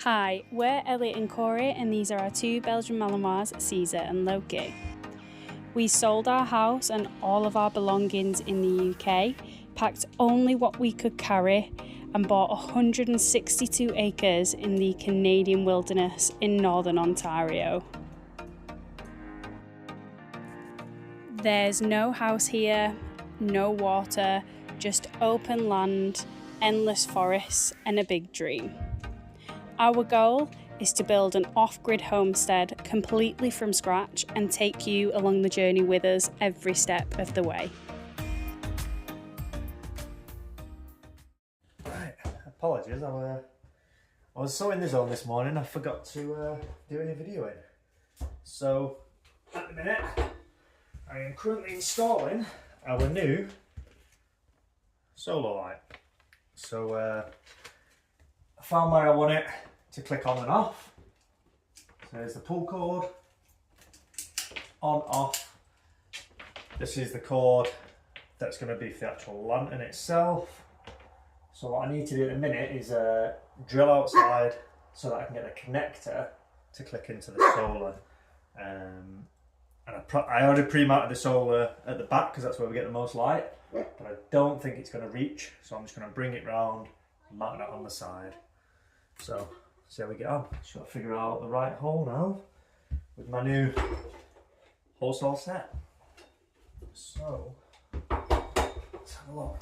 Hi, we're Elliot and Corey, and these are our two Belgian Malinois, Caesar and Loki. We sold our house and all of our belongings in the UK, packed only what we could carry, and bought 162 acres in the Canadian wilderness in northern Ontario. There's no house here, no water, just open land, endless forests, and a big dream. Our goal is to build an off-grid homestead completely from scratch and take you along the journey with us every step of the way. Right, apologies, I was so in the zone this morning I forgot to do any videoing. So at the minute I am currently installing our new solar light. So I found where I want it to click on and off. So there's the pull cord, on, off. This is the cord that's going to be for the actual lantern itself. So what I need to do at the minute is drill outside so that I can get a connector to click into the solar. And I already pre-mounted the solar at the back because that's where we get the most light, but I don't think it's going to reach, so I'm just going to bring it round and mount it on the side. So see how we get on. Just got to figure out the right hole now with my new hole saw set. So let's have a look.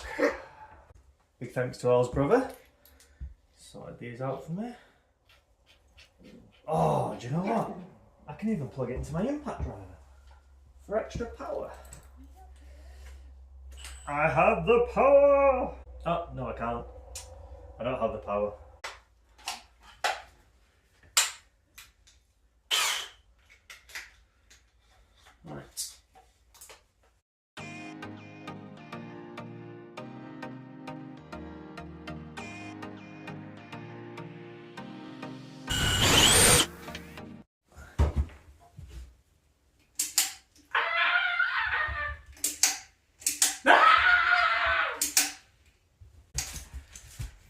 Big thanks to Al's brother. Sorted these out for me. Oh, do you know what? I can even plug it into my impact driver for extra power. I have the power! Oh, no I can't. I don't have the power. Right.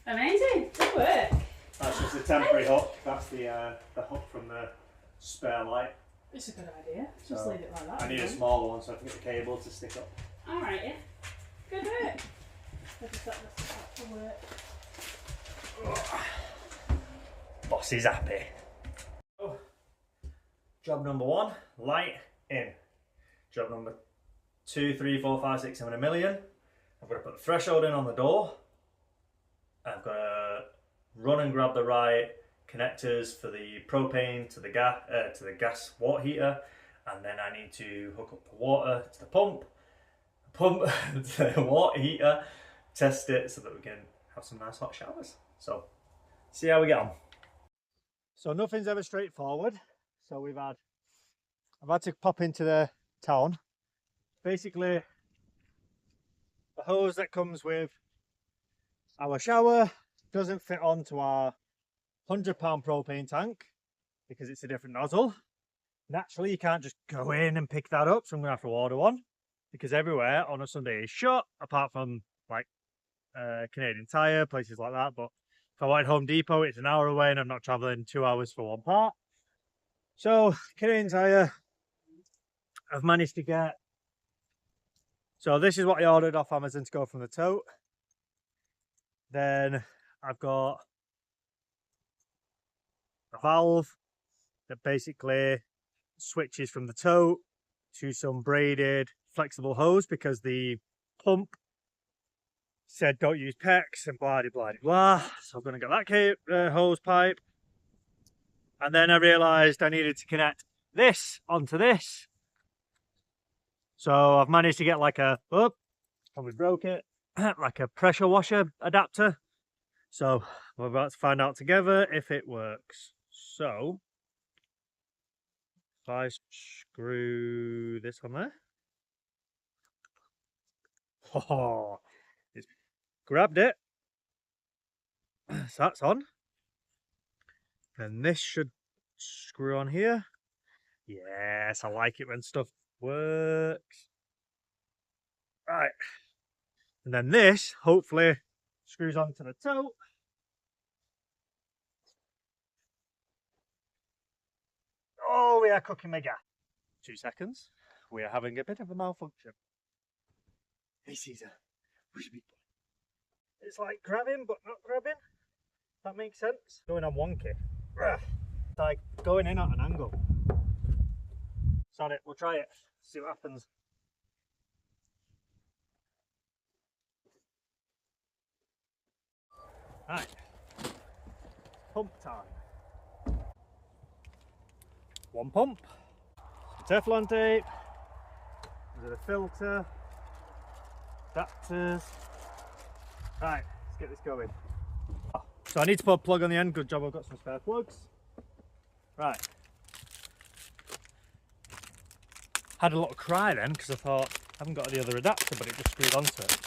Amazing, good work. That's just a temporary hook. That's the hook from the spare light. It's a good idea. Just So leave it like that. I need a smaller one so I can get the cable to stick up. Alright, yeah. Good work. I just got this to work. Boss is happy. Oh. Job number 1, light in. Job number 2, 3, 4, 5, 6, 7, a million. I've got to put the threshold in on the door. I've got to run and grab the right connectors for the propane to the gas water heater, and then I need to hook up the water to the pump to the water heater, test it so that we can have some nice hot showers. So see how we get on. So nothing's ever straightforward. So I've had to pop into the town. Basically, the hose that comes with our shower doesn't fit onto our £100 propane tank because it's a different nozzle. Naturally, you can't just go in and pick that up, so I'm going to have to order one because everywhere on a Sunday is shut, apart from like Canadian Tire, places like that. But if I went Home Depot, it's an hour away and I'm not travelling 2 hours for one part. So Canadian Tire, I've managed to get. So this is what I ordered off Amazon to go from the tote. Then I've got a valve that basically switches from the tote to some braided flexible hose because the pump said don't use PEX and blah blah blah. So I'm going to get that hose pipe. And then I realised I needed to connect this onto this. So I've managed to get like probably broke it, like a pressure washer adapter. So we're about to find out together if it works. So if I screw this on there, oh, it's grabbed it. So that's on. And this should screw on here. Yes, I like it when stuff works. Right. And then this hopefully screws onto the tote. we are cooking my gas. 2 seconds. We are having a bit of a malfunction. Hey Caesar, we should be... It's like grabbing but not grabbing. That makes sense. Going on wonky. It's like going in at an angle. Sorry, we'll try it. See what happens. Right. Pump time. 1 pump. Some Teflon tape. There's a filter. Adapters. Right, let's get this going. So I need to put a plug on the end. Good job, I've got some spare plugs. Right. Had a little cry then because I thought I haven't got the other adapter, but it just screwed onto it.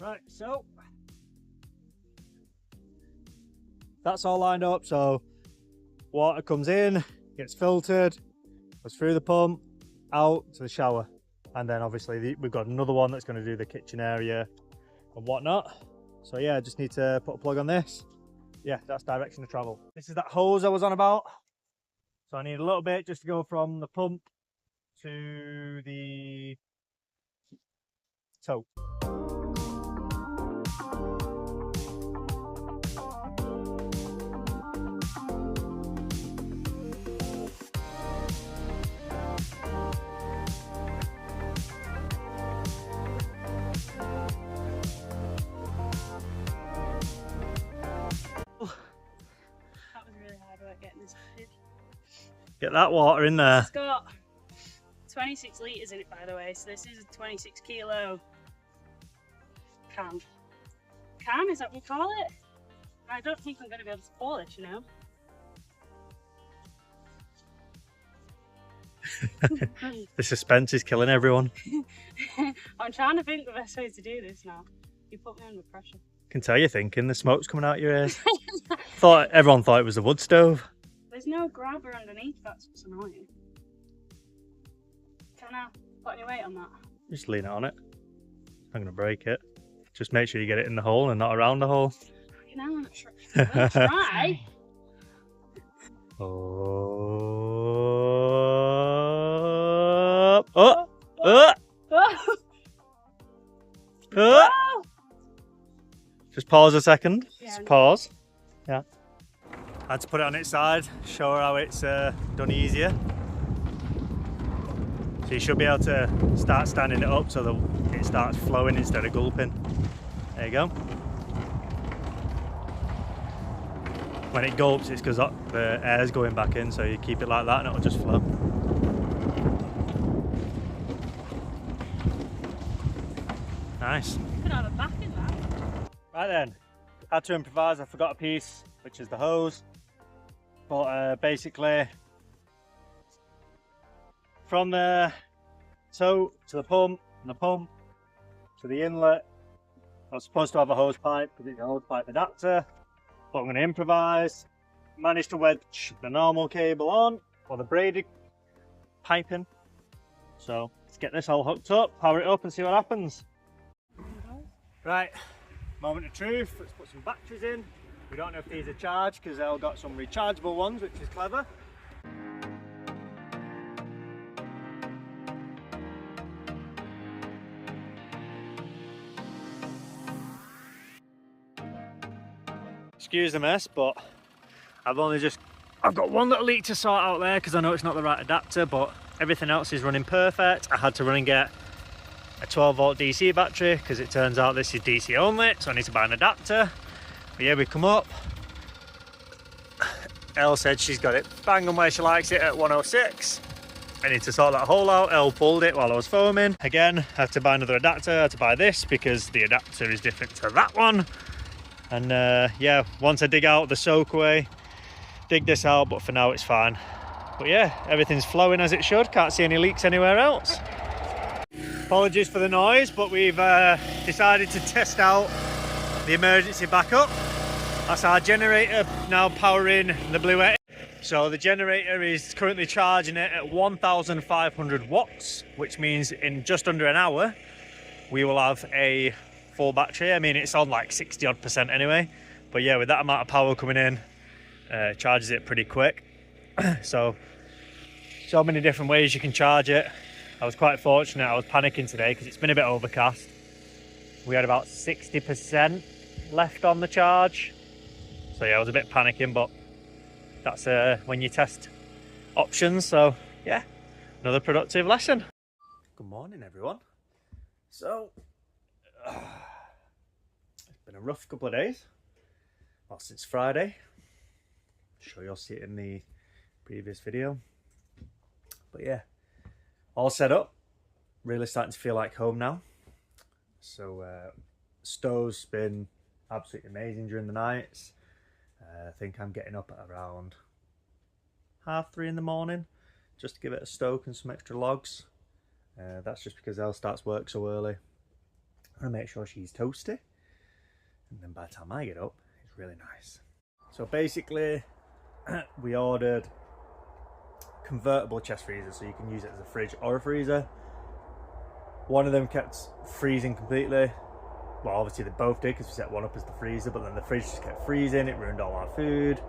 Right, so that's all lined up. So water comes in, gets filtered, goes through the pump, out to the shower, and then obviously we've got another one that's going to do the kitchen area and whatnot. So yeah, I just need to put a plug on this. Yeah, that's direction of travel. This is that hose I was on about. So I need a little bit just to go from the pump to the toe. That was really hard work getting this fitted. Get that water in there. It's got 26 litres in it, by the way, so this is a 26 kilo can. Can, is that what we call it? I don't think I'm going to be able to pour this, you know. The suspense is killing everyone. I'm trying to think the best way to do this now. You put me under pressure. I can tell you're thinking the smoke's coming out your ears. Everyone thought it was a wood stove. There's no grabber underneath, that's what's annoying. Can I put any weight on that? Just lean it on it. I'm going to break it. Just make sure you get it in the hole and not around the hole. Fucking hell, I'm not sure. Try. Just pause a second. Yeah, just pause. Yeah. I had to put it on its side, show her how it's done easier. So you should be able to start standing it up so that it starts flowing instead of gulping. There you go. When it gulps, it's because the air's going back in, so you keep it like that and it'll just flow. Nice. Could have a back in that. Right then, had to improvise. I forgot a piece, which is the hose. But basically, from the toe to the pump, and the pump to the inlet, I was supposed to have a hose pipe because it's a hose pipe adapter, but I'm going to improvise. Managed to wedge the normal cable on, or the braided piping. So let's get this all hooked up, power it up and see what happens. Right, moment of truth, let's put some batteries in. We don't know if these are charged because they've got some rechargeable ones, which is clever. Excuse the mess, but I've got one little leak to sort out there because I know it's not the right adapter, but everything else is running perfect. I had to run and get a 12 volt DC battery because it turns out this is DC only, so I need to buy an adapter. But yeah, we come up. Elle said she's got it bang on where she likes it at 106. I need to sort that hole out. Elle pulled it while I was foaming. Again, I had to buy another adapter. I had to buy this because the adapter is different to that one. And yeah, once I dig out the soakaway, dig this out, but for now it's fine. But yeah, everything's flowing as it should. Can't see any leaks anywhere else. Apologies for the noise, but we've decided to test out the emergency backup. That's our generator now powering the Bluetti. So the generator is currently charging it at 1,500 watts, which means in just under an hour, we will have a full battery. I mean, it's on like 60 odd % anyway, but yeah, with that amount of power coming in, it charges it pretty quick. So many different ways you can charge it. I was quite fortunate. I was panicking today because it's been a bit overcast. We had about 60% left on the charge. So yeah, I was a bit panicking, but that's when you test options. So yeah, another productive lesson. Good morning, everyone. So it's been a rough couple of days. Well, since Friday. I'm sure you'll see it in the previous video. But yeah, all set up. Really starting to feel like home now. So stove's been absolutely amazing during the nights. I think I'm getting up at around 3:30 in the morning just to give it a stoke and some extra logs. That's just because Elle starts work so early. I want to make sure she's toasty, and then by the time I get up, it's really nice. So basically, we ordered convertible chest freezers so you can use it as a fridge or a freezer. One of them kept freezing completely. Well, obviously they both did because we set one up as the freezer, but then the fridge just kept freezing. It ruined all our food.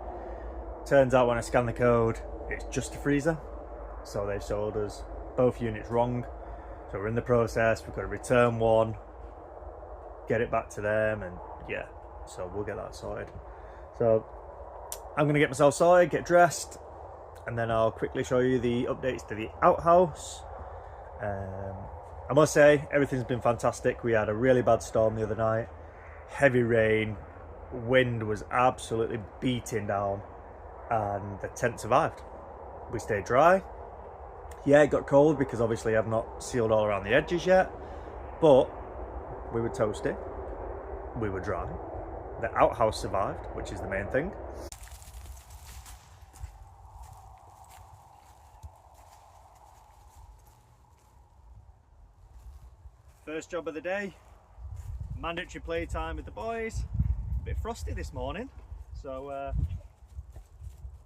Turns out when I scanned the code, it's just a freezer. So they've sold us both units wrong. So we're in the process. We've got to return one, get it back to them, and yeah, so we'll get that sorted. So I'm going to get myself sorted, get dressed, and then I'll quickly show you the updates to the outhouse. I must say, everything's been fantastic. We had a really bad storm the other night, heavy rain, wind was absolutely beating down, and the tent survived. We stayed dry. Yeah, it got cold because obviously I've not sealed all around the edges yet, but we were toasty, we were dry. The outhouse survived, which is the main thing. First job of the day, mandatory playtime with the boys. A bit frosty this morning, so at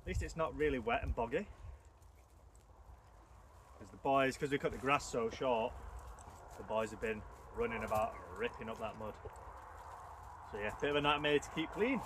least it's not really wet and boggy. Because the boys, because we cut the grass so short, the boys have been running about and ripping up that mud. So yeah, bit of a nightmare to keep clean.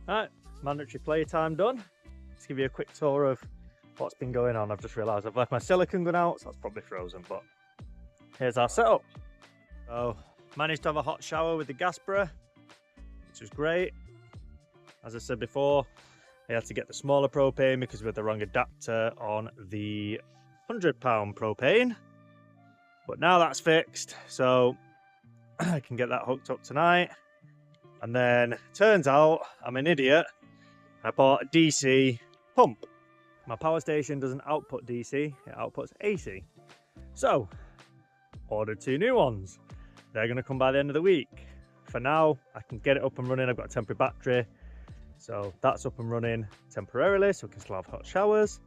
Right, mandatory playtime done. Let's give you a quick tour of what's been going on. I've just realised I've left my silicone gun out, so that's probably frozen, but here's our setup. So, managed to have a hot shower with the gas burner, which was great. As I said before, I had to get the smaller propane because we had the wrong adapter on the £100 propane. But now that's fixed, so I can get that hooked up tonight. And then turns out I'm an idiot. I bought a DC pump. My power station doesn't output DC, it outputs AC. So, ordered 2 new ones. They're going to come by the end of the week. For now, I can get it up and running. I've got a temporary battery. So that's up and running temporarily, so we can still have hot showers.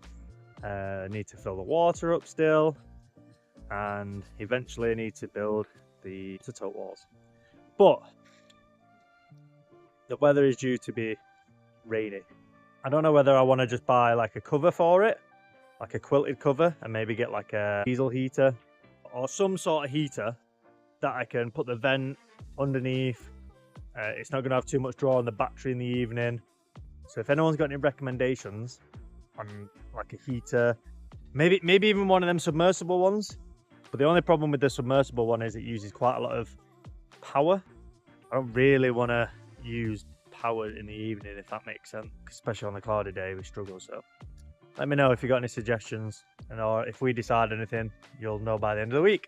I need to fill the water up still. And eventually I need to build the tote walls. But the weather is due to be rainy. I don't know whether I want to just buy like a cover for it, like a quilted cover, and maybe get like a diesel heater or some sort of heater that I can put the vent underneath. It's not going to have too much draw on the battery in the evening. So if anyone's got any recommendations on like a heater, maybe even one of them submersible ones. But the only problem with the submersible one is it uses quite a lot of power. I don't really want to use power in the evening, if that makes sense, especially on a cloudy day we struggle. So let me know if you got any suggestions, and or if we decide anything, you'll know by the end of the week.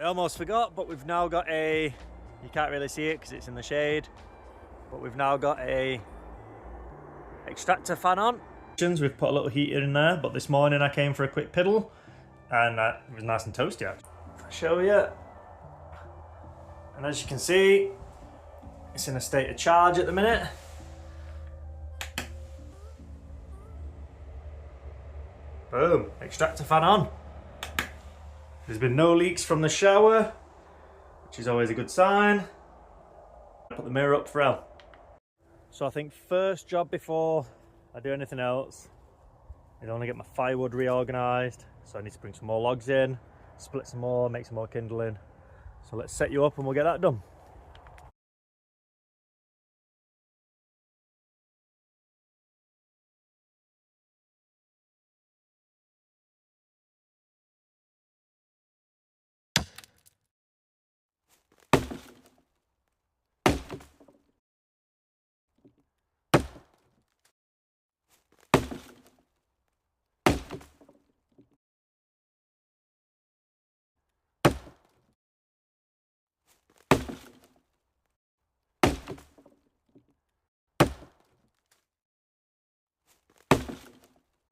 I almost forgot, but we've now got a, you can't really see it because it's in the shade, but we've now got a extractor fan on. We've put a little heater in there, but this morning I came for a quick piddle and it was nice and toasty actually. I'll show you. And as you can see, it's in a state of charge at the minute. Boom, extractor fan on. There's been no leaks from the shower, which is always a good sign. Put the mirror up for L. So I think first job before I do anything else is I want to get my firewood reorganised. So I need to bring some more logs in, split some more, make some more kindling. So let's set you up and we'll get that done.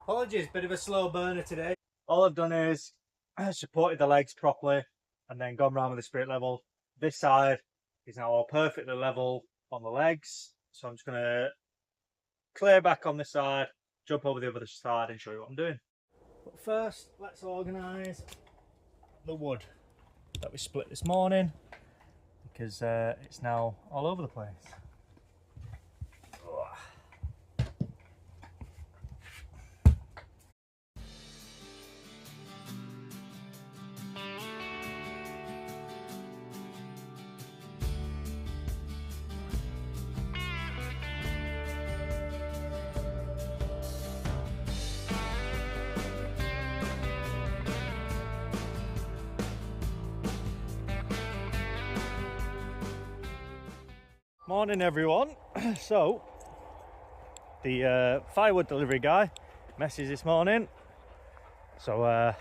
Apologies, bit of a slow burner today. All I've done is supported the legs properly and then gone round with the spirit level. This side is now all perfectly level on the legs. So I'm just going to clear back on this side, jump over the other side and show you what I'm doing. But first, let's organise the wood that we split this morning because it's now all over the place. Morning everyone. So the firewood delivery guy messaged this morning, so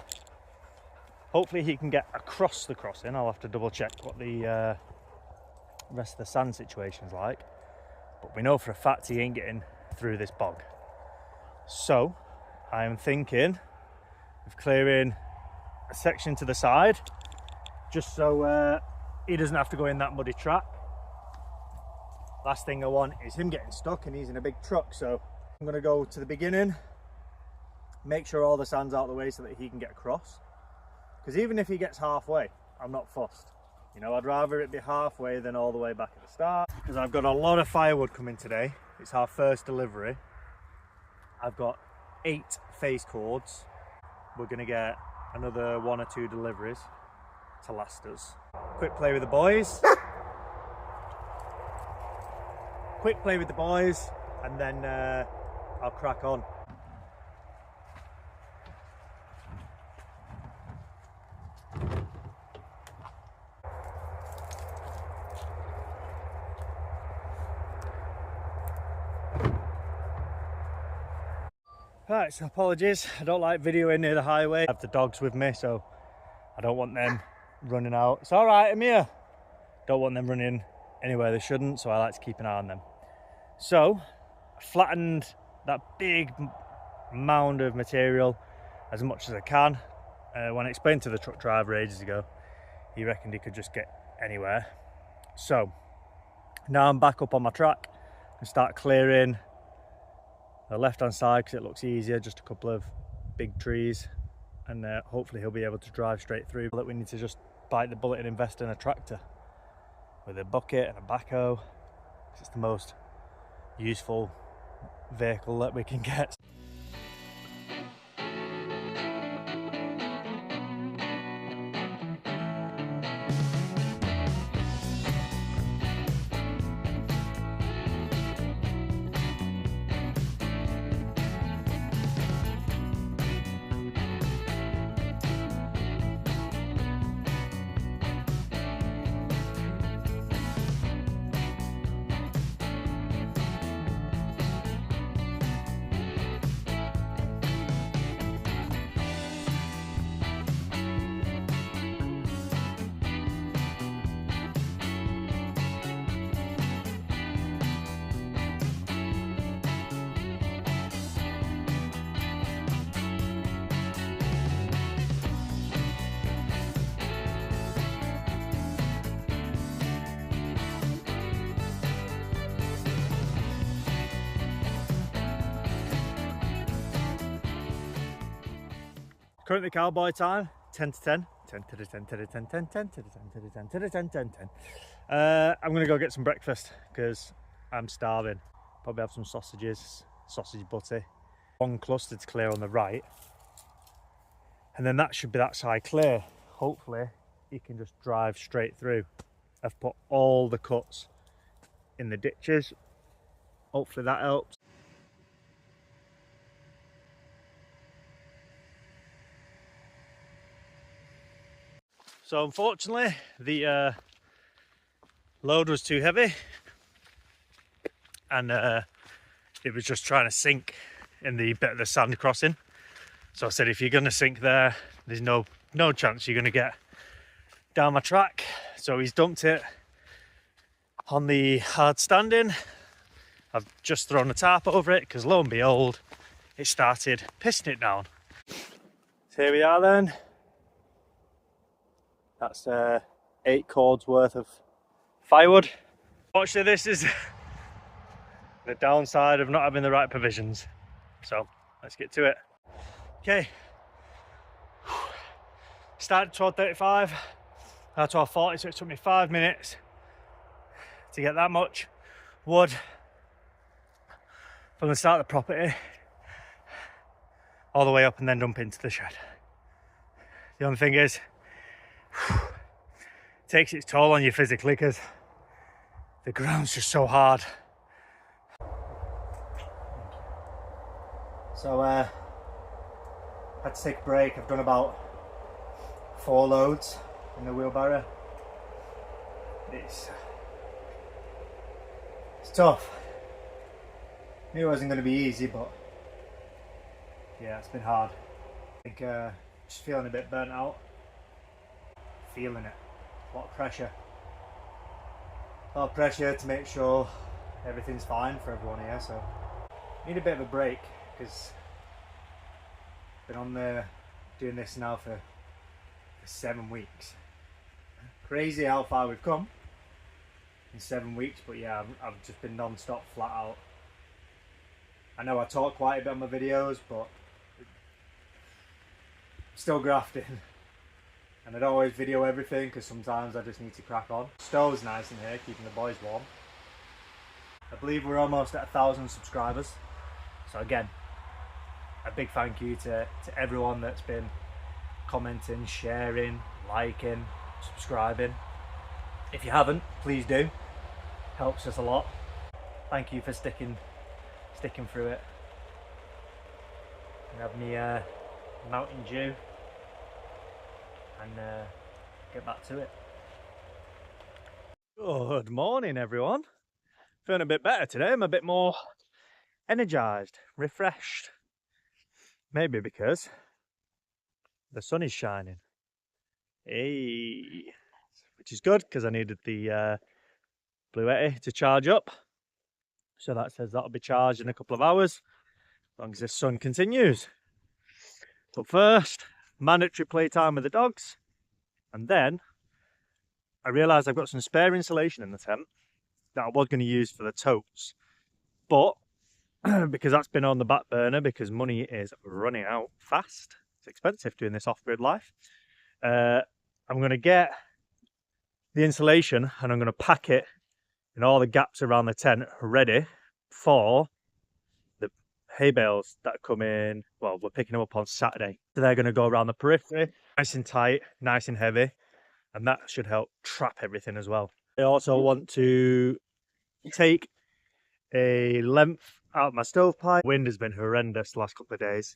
hopefully he can get across the crossing. I'll have to double check what the rest of the sand situation's like, but we know for a fact he ain't getting through this bog. So I am thinking of clearing a section to the side just so he doesn't have to go in that muddy track. Last thing I want is him getting stuck and he's in a big truck, so I'm going to go to the beginning, make sure all the sand's out of the way so that he can get across, because even if he gets halfway, I'm not fussed. You know, I'd rather it be halfway than all the way back at the start, because I've got a lot of firewood coming today. It's our first delivery. I've got 8 face cords. We're going to get another 1 or 2 deliveries to last us. Quick play with the boys. Quick play with the boys and then I'll crack on. Right, so apologies, I don't like videoing near the highway. I have the dogs with me, so I don't want them running out. It's all right, I'm here. Don't want them running anywhere they shouldn't, so I like to keep an eye on them. So I flattened that big mound of material as much as I can. When I explained to the truck driver ages ago, he reckoned he could just get anywhere. So now I'm back up on my track and start clearing the left hand side because it looks easier, just a couple of big trees, and hopefully he'll be able to drive straight through. But we need to just bite the bullet and invest in a tractor with a bucket and a backhoe. It's the most useful vehicle that we can get. Currently cowboy time, 10 to 10. 10 to the 10 to the 10, 10, 10 to the 10 to the 10 to the 10, 10, 10. I'm gonna go get some breakfast because I'm starving. Probably have some sausages, sausage butty. One cluster to clear on the right. And then that should be that side clear. Hopefully you can just drive straight through. I've put all the cuts in the ditches. Hopefully that helps. So unfortunately, the load was too heavy, and it was just trying to sink in the bit of the sand crossing. So I said, if you're going to sink there, there's no chance you're going to get down my track. So he's dumped it on the hard standing. I've just thrown a tarp over it because lo and behold, it started pissing it down. So here we are then. That's 8 cords worth of firewood. Fortunately, this is the downside of not having the right provisions. So let's get to it. Okay. Started at 12:35, now 12:40, so it took me 5 minutes to get that much wood from the start of the property all the way up and then dump into the shed. The only thing is, it takes its toll on you physically because the ground's just so hard. So had to take a break. I've done about 4 loads in the wheelbarrow. It's tough. Knew it wasn't going to be easy, but yeah, it's been hard. I think just feeling a bit burnt out. Feeling it. A lot of pressure. A lot of pressure to make sure everything's fine for everyone here, so need a bit of a break because I've been on there doing this now for 7 weeks. Crazy how far we've come in 7 weeks, but yeah, I've just been non-stop, flat out. I know I talk quite a bit on my videos, but I'm still grafting. And I don't always video everything because sometimes I just need to crack on. Stove's nice in here, keeping the boys warm. I believe we're almost at 1,000 subscribers. So again, a big thank you to everyone that's been commenting, sharing, liking, subscribing. If you haven't, please do. Helps us a lot. Thank you for sticking through it. And have me Mountain Dew and get back to it. Good morning, everyone. Feeling a bit better today. I'm a bit more energized, refreshed. Maybe because the sun is shining. Hey, which is good because I needed the Bluetti to charge up. So that says that'll be charged in a couple of hours, as long as the sun continues. But first, mandatory playtime with the dogs. And then I realised I've got some spare insulation in the tent that I was going to use for the totes. But because that's been on the back burner because money is running out fast. It's expensive doing this off-grid life. I'm going to get the insulation and I'm going to pack it in all the gaps around the tent ready for the hay bales that come in. Well, we're picking them up on Saturday. So they're going to go around the periphery, nice and tight, nice and heavy, and that should help trap everything as well. I also want to take a length out of my stovepipe. Wind has been horrendous the last couple of days.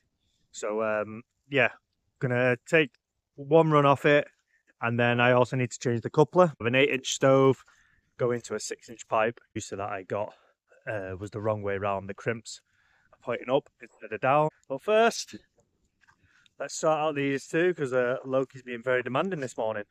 So yeah, gonna take one run off it, and then I also need to change the coupler of an 8-inch stove, go into a 6-inch pipe. So that I got was the wrong way around. The crimps are pointing up instead of down. But first, let's sort out these two because Loki's being very demanding this morning.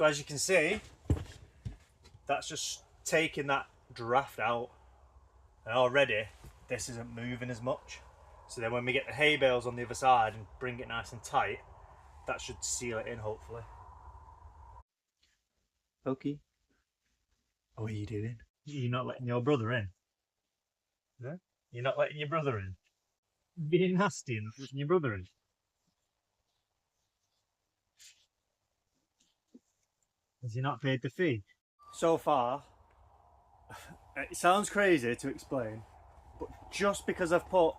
So as you can see, that's just taking that draft out, and already this isn't moving as much. So then when we get the hay bales on the other side and bring it nice and tight, that should seal it in, hopefully. Okay. What are you doing? You're not letting your brother in? No? You're not letting your brother in? Being nasty and letting your brother in? Has he not paid the fee? So far, it sounds crazy to explain, but just because I've put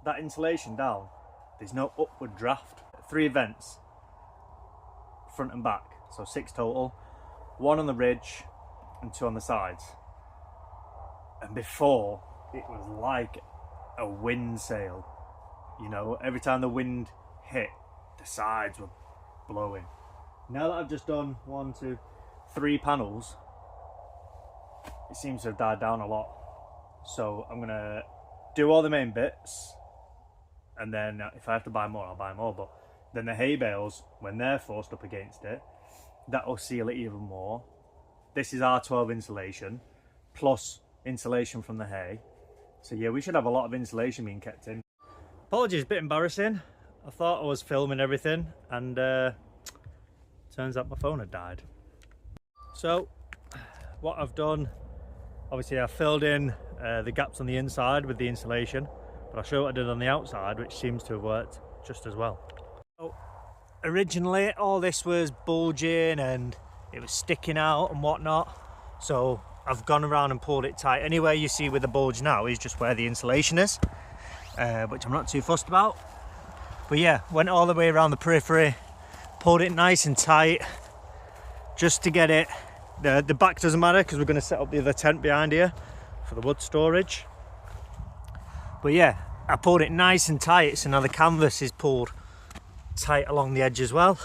that insulation down, there's no upward draft. 3 vents, front and back, so 6 total. 1 on the ridge and 2 on the sides. And before, it was like a wind sail. You know, every time the wind hit, the sides were blowing. Now that I've just done 1, 2, 3 panels, it seems to have died down a lot. So I'm gonna do all the main bits, and then if I have to buy more, I'll buy more. But then the hay bales, when they're forced up against it, that'll seal it even more. This is R12 insulation, plus insulation from the hay. So yeah, we should have a lot of insulation being kept in. Apologies, a bit embarrassing. I thought I was filming everything, and turns out my phone had died. So what I've done, obviously I filled in the gaps on the inside with the insulation, but I'll show you what I did on the outside, which seems to have worked just as well. So originally all this was bulging and it was sticking out and whatnot, so I've gone around and pulled it tight. Anywhere you see with the bulge now is just where the insulation is, which I'm not too fussed about. But yeah, went all the way around the periphery, pulled it nice and tight just to get it. The back doesn't matter because we're going to set up the other tent behind here for the wood storage. But yeah, I pulled it nice and tight, so now the canvas is pulled tight along the edge as well,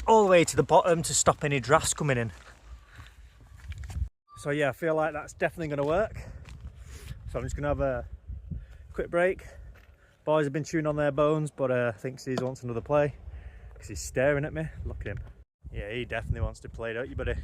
all the way to the bottom to stop any drafts coming in. So yeah, I feel like that's definitely going to work. So I'm just going to have a quick break. Boys have been chewing on their bones, but I think Caesar wants another play because he's staring at me. Look at him. Yeah, he definitely wants to play, don't you, buddy?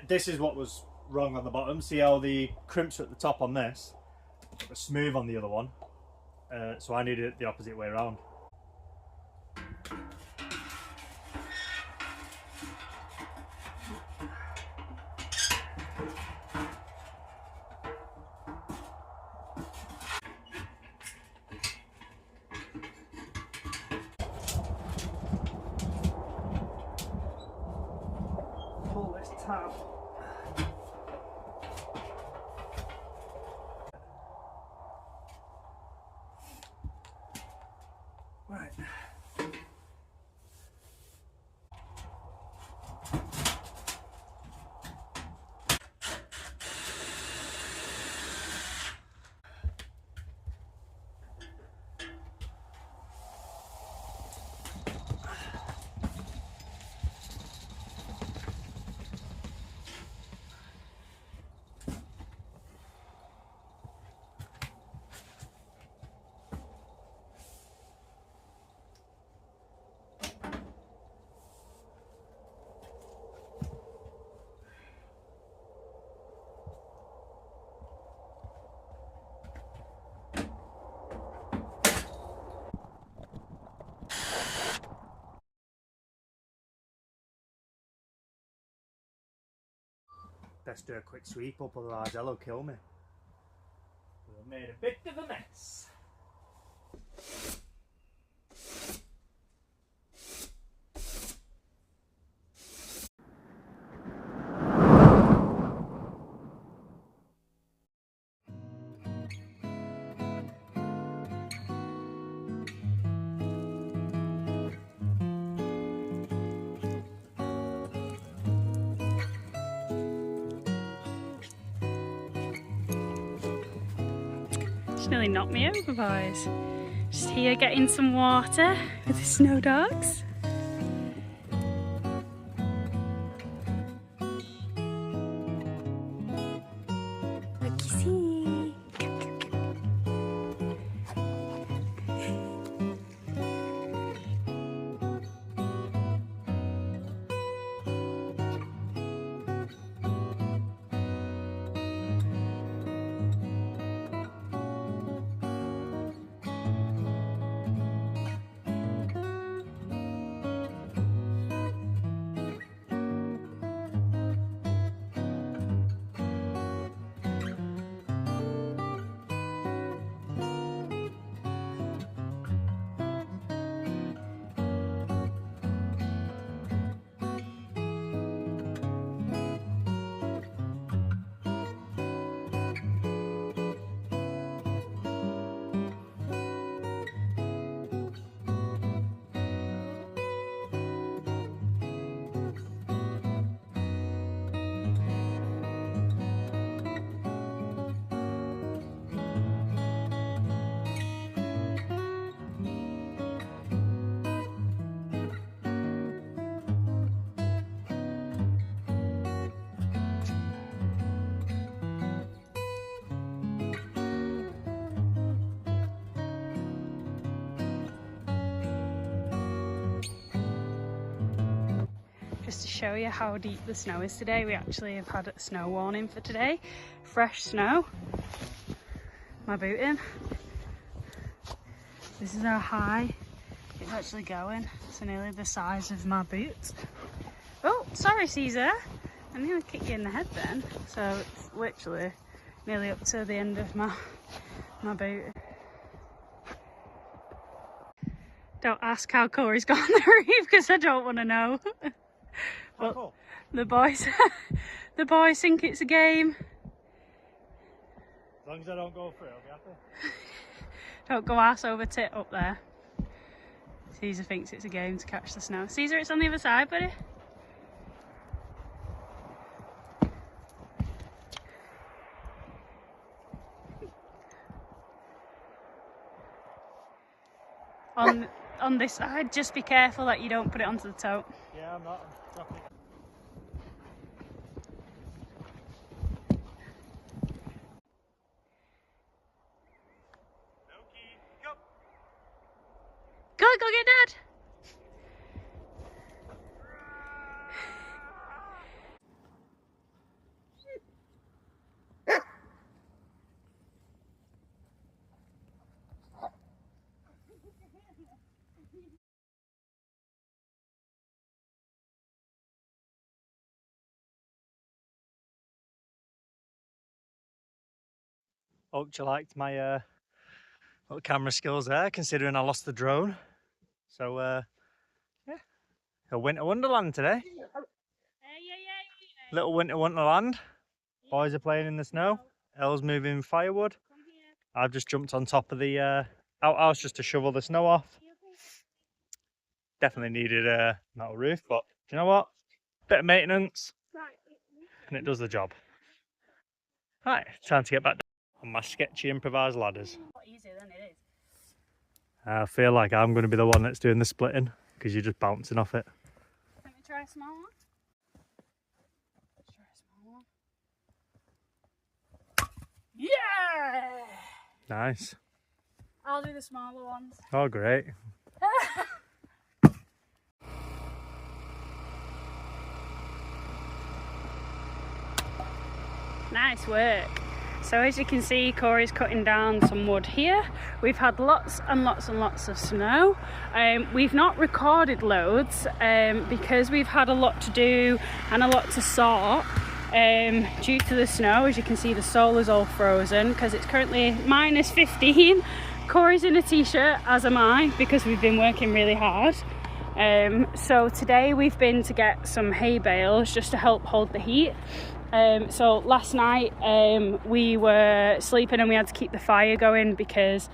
This is what was wrong on the bottom. See how the crimps are at the top on this, but they're smooth on the other one. So I needed it the opposite way around. Pull this tab. Right. Best do a quick sweep up, otherwise Ell'll kill me. We've made a bit of a mess. She nearly knocked me over, boys. Just here getting some water with the snow dogs. just to show you how deep the snow is today. We actually have had a snow warning for today. Fresh snow. My boot in. This is how high it's actually going. It's nearly the size of my boots. Oh, sorry Caesar. I nearly kicked you in the head then. So it's literally nearly up to the end of my boot. Don't ask how Corey's got on the reef because I don't want to know. But cool. The boys think it's a game. As long as I don't go through, I'll be happy. Don't go ass over tit up there. Caesar thinks it's a game to catch the snow. Caesar, it's on the other side, buddy. On this side, just be careful that you don't put it onto the tote. Yeah, I'm not. I'm dropping it. Go get Dad! Hope you liked my little camera skills there, considering I lost the drone. So yeah, a winter wonderland today. Little winter wonderland. Boys are playing in the snow. Elle's moving firewood. I've just jumped on top of the outhouse just to shovel the snow off. Definitely needed a metal roof, but do you know what? Bit of maintenance, and it does the job. Right, time to get back down on my sketchy improvised ladders. Easier than it is. I feel like I'm going to be the one that's doing the splitting because you're just bouncing off it. Let me try a small one. Let's try a small one. Yeah! Nice. I'll do the smaller ones. Oh, great. Nice work. So as you can see, Corey's cutting down some wood here. We've had lots and lots and lots of snow. We've not recorded loads because we've had a lot to do and a lot to sort due to the snow. As you can see, the solar's all frozen because it's currently minus 15. Corey's in a t-shirt, as am I, because we've been working really hard. So today we've been to get some hay bales just to help hold the heat. So last night we were sleeping and we had to keep the fire going because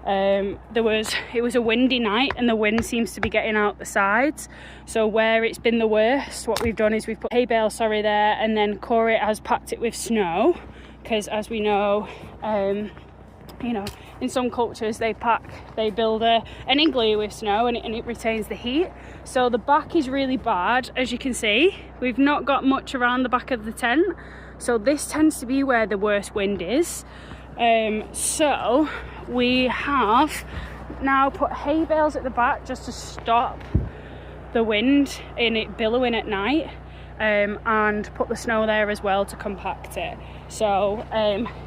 it was a windy night and the wind seems to be getting out the sides. So where it's been the worst, what we've done is we've put hay bale there and then Corey has packed it with snow because, as we know, you know, in some cultures they build an igloo with snow and it retains the heat. So the back is really bad, as you can see. We've not got much around the back of the tent, so this tends to be where the worst wind is. So we have now put hay bales at the back just to stop the wind in it billowing at night, and put the snow there as well to compact it. So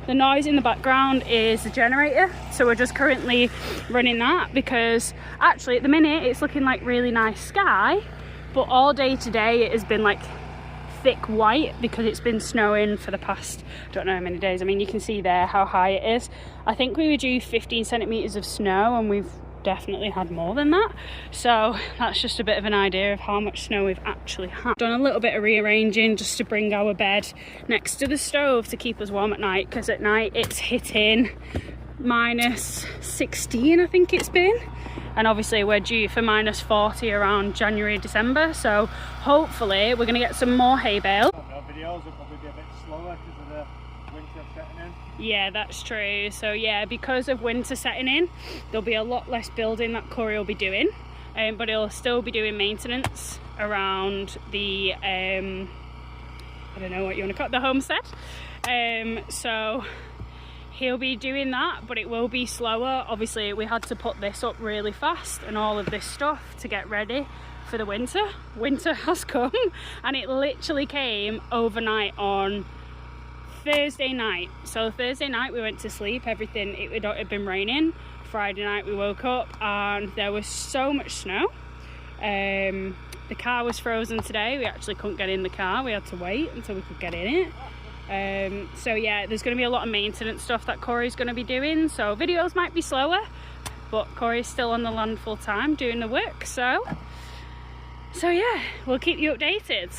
the noise in the background is the generator, so we're just currently running that because actually at the minute it's looking like really nice sky, but all day today it has been like thick white because it's been snowing for the past, I don't know how many days. I mean, you can see there how high it is. I think we were due 15 centimeters of snow and we've definitely had more than that, so that's just a bit of an idea of how much snow we've actually had. Done a little bit of rearranging just to bring our bed next to the stove to keep us warm at night, because at night it's hitting minus 16, I think it's been, and obviously we're due for minus 40 around January, December, so hopefully we're going to get some more hay bale. Videos will probably be a bit slower because of the winter setting in. Yeah, that's true. So yeah, because of winter setting in, there'll be a lot less building that Corey will be doing, but he'll still be doing maintenance around the I don't know what you want to call it, the homestead. So he'll be doing that, but it will be slower. Obviously we had to put this up really fast and all of this stuff to get ready for the winter. Winter has come, and it literally came overnight on Thursday night. So Thursday night we went to sleep, everything, it had been raining. Friday night we woke up and there was so much snow. The car was frozen today. We actually couldn't get in the car. We had to wait until we could get in it. So yeah, there's going to be a lot of maintenance stuff that Corey's going to be doing, so videos might be slower, but Corey's still on the land full time doing the work. So yeah, we'll keep you updated.